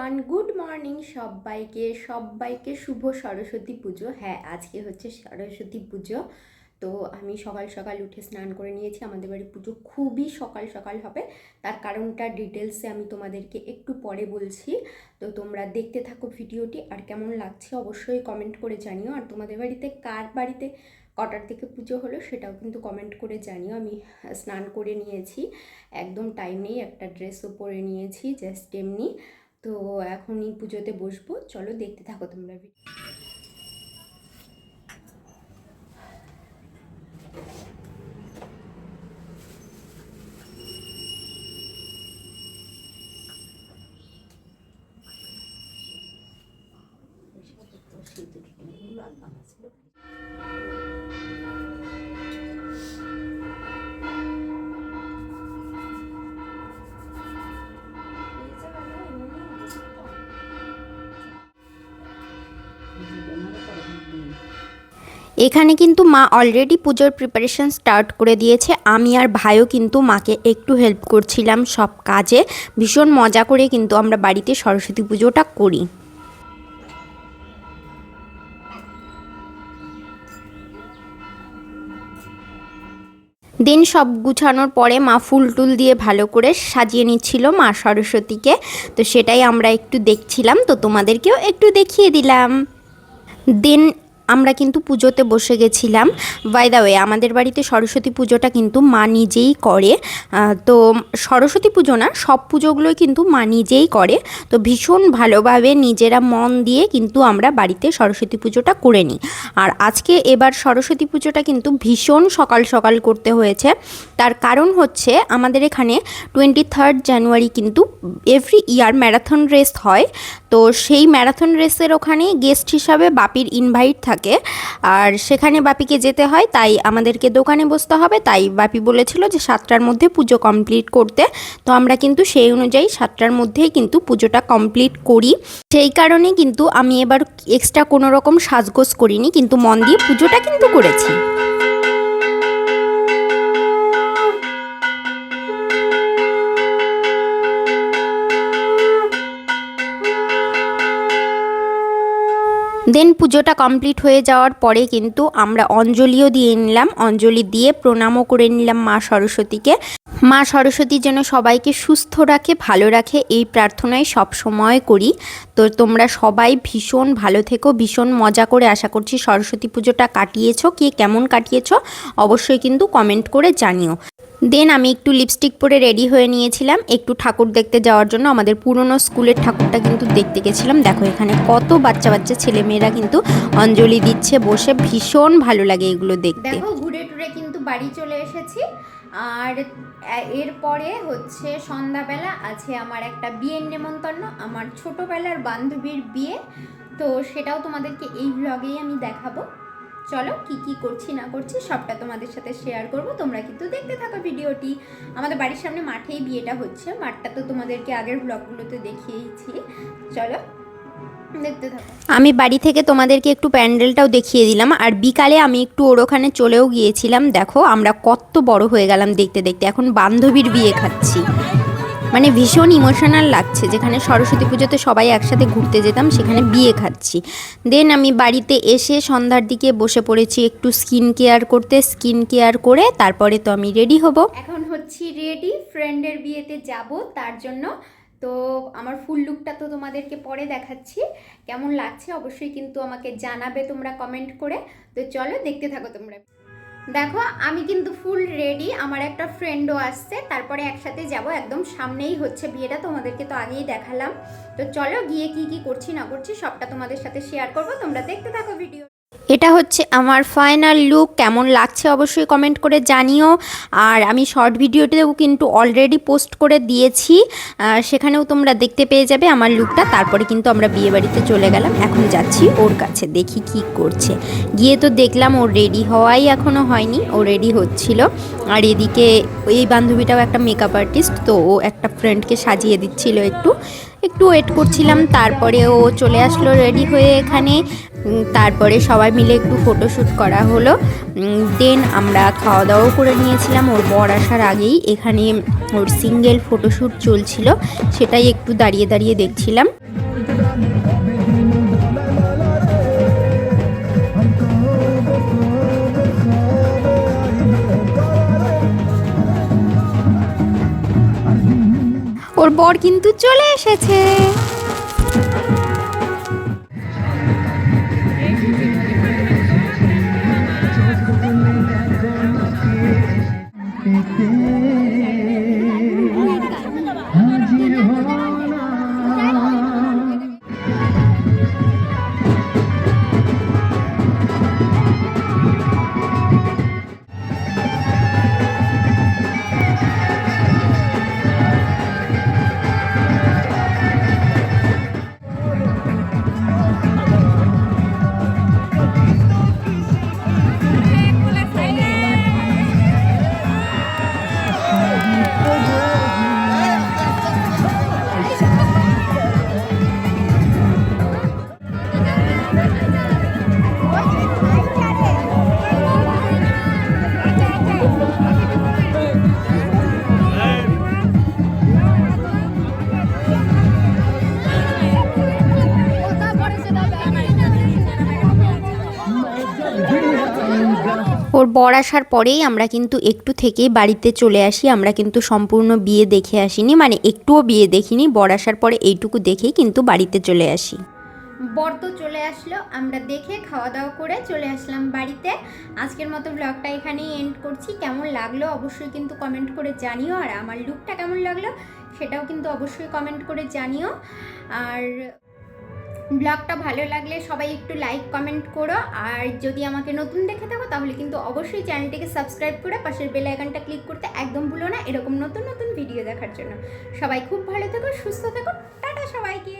Everyone, good morning সবাইকে শুভ সরস্বতী পুজো। হ্যাঁ, আজকে হচ্ছে সরস্বতী পুজো। তো আমি সকাল সকাল উঠে স্নান করে নিয়েছি। আমাদের বাড়ি পুজো খুবই সকাল সকাল হবে, তার কারণটা ডিটেলসে আমি তোমাদেরকে একটু পরে বলছি। তো তোমরা দেখতে থাকো ভিডিওটি, আর কেমন লাগছে অবশ্যই কমেন্ট করে জানিও। আর তোমাদের বাড়িতে কার বাড়িতে কটার থেকে পুজো হলো সেটাও কিন্তু কমেন্ট করে জানিও। আমি স্নান করে নিয়েছি, একদম টাইম নেই, একটা ড্রেসও পরে নিয়েছি জাস্ট এমনি। তো এখনই পুজোতে বসবো, চলো দেখতে থাকো তোমরা ভিডিও। এখানে কিন্তু মা অলরেডি পুজোর প্রিপারেশন স্টার্ট করে দিয়েছে। আমি আর ভাইও কিন্তু মাকে একটু হেল্প করছিলাম সব কাজে। ভীষণ মজা করে কিন্তু আমরা বাড়িতে সরস্বতী পুজোটা করি। দিন সব গুছানোর পরে মা ফুল টুল দিয়ে ভালো করে সাজিয়ে নিচ্ছিল মা সরস্বতীকে। তো সেটাই আমরা একটু দেখছিলাম, তো তোমাদেরকেও একটু দেখিয়ে দিলাম। দেন আমরা কিন্তু পুজোতে বসে গেছিলাম। বাই দ্য ওয়ে, আমাদের বাড়িতে সরস্বতী পুজোটা কিন্তু মা নিজেই করে। তো সরস্বতী পুজো না, সব পুজোগুলোই কিন্তু মা নিজেই করে। তো ভীষণ ভালোভাবে নিজেরা মন দিয়ে কিন্তু আমরা বাড়িতে সরস্বতী পুজোটা করে নিই। আর আজকে এবার সরস্বতী পুজোটা কিন্তু ভীষণ সকাল সকাল করতে হয়েছে। তার কারণ হচ্ছে আমাদের এখানে 23 জানুয়ারি কিন্তু এভরি ইয়ার ম্যারাথন রেস হয়। তো সেই ম্যারাথন রেসের ওখানে গেস্ট হিসাবে বাপির ইনভাইট থাকে, আর সেখানে বাপিকে যেতে হয়, তাই আমাদেরকে দোকানে বসতে হবে। তাই বাপি বলেছিল যে 7টার মধ্যে পুজো কমপ্লিট করতে। তো আমরা কিন্তু সেই অনুযায়ী 7টার মধ্যেই কিন্তু পুজোটা কমপ্লিট করি। সেই কারণে কিন্তু আমি এবার এক্সট্রা কোনো রকম সাজগোজ করিনি, কিন্তু মন দিয়ে পুজোটা কিন্তু করেছি। দেন পুজোটা কমপ্লিট হয়ে যাওয়ার পরে কিন্তু আমরা অঞ্জলিও দিয়ে নিলাম। অঞ্জলি দিয়ে প্রণামও করে নিলাম মা সরস্বতীকে। মা সরস্বতী যেন সবাইকে সুস্থ রাখে, ভালো রাখে, এই প্রার্থনাই সব সময় করি। তো তোমরা সবাই ভীষণ ভালো থেকো, ভীষণ মজা করে আশা করছি সরস্বতী পুজোটা কাটিয়েছো। কে কেমন কাটিয়েছো অবশ্যই কিন্তু কমেন্ট করে জানিও। দেন আমি একটু লিপস্টিক পরে রেডি হয়ে নিয়েছিলাম একটু ঠাকুর দেখতে যাওয়ার জন্য। আমাদের পুরনো স্কুলের ঠাকুরটা কিন্তু দেখতে গেছিলাম। দেখো এখানে কত বাচ্চা বাচ্চা ছেলেমেয়েরা কিন্তু অঞ্জলি দিচ্ছে বসে, ভীষণ ভালো লাগে এগুলো দেখতে। দেখো ঘুরে টুরে কিন্তু বাড়ি চলে এসেছি। আর এরপরে হচ্ছে সন্ধ্যাবেলা আছে আমার একটা বিয়ের নেমন্তন্ন, আমার ছোটোবেলার বান্ধবীর বিয়ে। তো সেটাও তোমাদেরকে এই ব্লগেই আমি দেখাবো। চলো কি করছি না করছি সবটা তোমাদের সাথে শেয়ার করব, তোমরা কিন্তু দেখতে থাকো ভিডিওটি। আমাদের বাড়ির সামনে মাঠেই বিয়েটা হচ্ছে। মাঠটা তো তোমাদেরকে আগের ব্লগগুলোতে দেখিয়েছি, চলো দেখতে থাকো। আমি বাড়ি থেকে তোমাদেরকে একটু প্যান্ডেলটাও দেখিয়ে দিলাম। আর বিকালে আমি একটু ওর ওখানে চলেও গিয়েছিলাম। দেখো আমরা কত বড় হয়ে গেলাম দেখতে দেখতে, এখন বান্ধবীর বিয়ে খাচ্ছি। মানে ভীষণ ইমোশনাল লাগছে, যেখানে সরস্বতী পুজোতে সবাই একসাথে ঘুরতে যেতাম সেখানে বিয়ে খাচ্ছি। দেন আমি বাড়িতে এসে সন্ধ্যার দিকে বসে পড়েছি একটু স্কিন কেয়ার করতে। স্কিন কেয়ার করে তারপরে তো আমি রেডি হব। এখন হচ্ছি রেডি, ফ্রেন্ডের বিয়েতে যাব তার জন্য। তো আমার ফুল লুকটা তো তোমাদেরকে পরে দেখাচ্ছি, কেমন লাগছে অবশ্যই কিন্তু আমাকে জানাবে তোমরা কমেন্ট করে। তো চলো দেখতে থাকো তোমরা। দেখো আমি কিন্তু ফুল রেডি, আমার একটা ফ্রেন্ডও আসছে, তারপরে একসাথে যাব। একদম সামনেই হচ্ছে বিয়েটা, তোমাদেরকে তো আগেই দেখালাম। তো চলো গিয়ে কি করছি না করছি সবটা তোমাদের সাথে শেয়ার করব, তোমরা দেখতে থাকো ভিডিও। এটা হচ্ছে আমার ফাইনাল লুক, কেমন লাগছে অবশ্যই কমেন্ট করে জানিও। আর আমি শর্ট ভিডিওতেও কিন্তু অলরেডি পোস্ট করে দিয়েছি, সেখানেও তোমরা দেখতে পেয়ে যাবে আমার লুকটা। তারপরে কিন্তু আমরা বিয়ে বাড়িতে চলে গেলাম, এখন যাচ্ছি ওর কাছে, দেখি কি করছে। গিয়ে তো দেখলাম ওর রেডি হওয়াই এখনও হয়নি, ও রেডি হচ্ছিল। আর এদিকে এই বান্ধবীটাও একটা মেকআপ আর্টিস্ট, তো ও একটা ফ্রেন্ডকে সাজিয়ে দিচ্ছিল একটু। একটু ওয়েট করছিলাম। তারপরে ও চলে আসলো রেডি হয়ে এখানে। তারপরে সবাই মিলে একটু ফটোশ্যুট করা হলো। দেন আমরা খাওয়া দাওয়াও করে নিয়েছিলাম ওর বর আসার আগেই। এখানে ওর সিঙ্গেল ফটোশ্যুট চলছিল, সেটাই একটু দাঁড়িয়ে দাঁড়িয়ে দেখছিলাম। ওর বর কিন্তু চলে এসেছে। ওর বর আসার পরেই আমরা কিন্তু একটু থেকেই বাড়িতে চলে আসি। আমরা কিন্তু সম্পূর্ণ বিয়ে দেখে আসিনি, মানে একটুও বিয়ে দেখিনি। বর আসার পরে এইটুকু দেখেই কিন্তু বাড়িতে চলে আসি। বর তো চলে আসলো, আমরা দেখে খাওয়া দাওয়া করে চলে আসলাম বাড়িতে। আজকের মতো ব্লগটা এখানেই এন্ড করছি। কেমন লাগলো অবশ্যই কিন্তু কমেন্ট করে জানিও, আর আমার লুকটা কেমন লাগলো সেটাও কিন্তু অবশ্যই কমেন্ট করে জানিও। আর ব্লগটা ভালো লাগলে সবাই একটু লাইক কমেন্ট করো, আর যদি আমাকে নতুন দেখে থাকো তাহলে কিন্তু অবশ্যই চ্যানেলটিকে সাবস্ক্রাইব করে পাশের বেল আইকনটা ক্লিক করতে একদম ভুলো না, এরকম নতুন নতুন ভিডিও দেখার জন্য। সবাই খুব ভালো থেকো, সুস্থ থেকো, টাটা সবাইকে।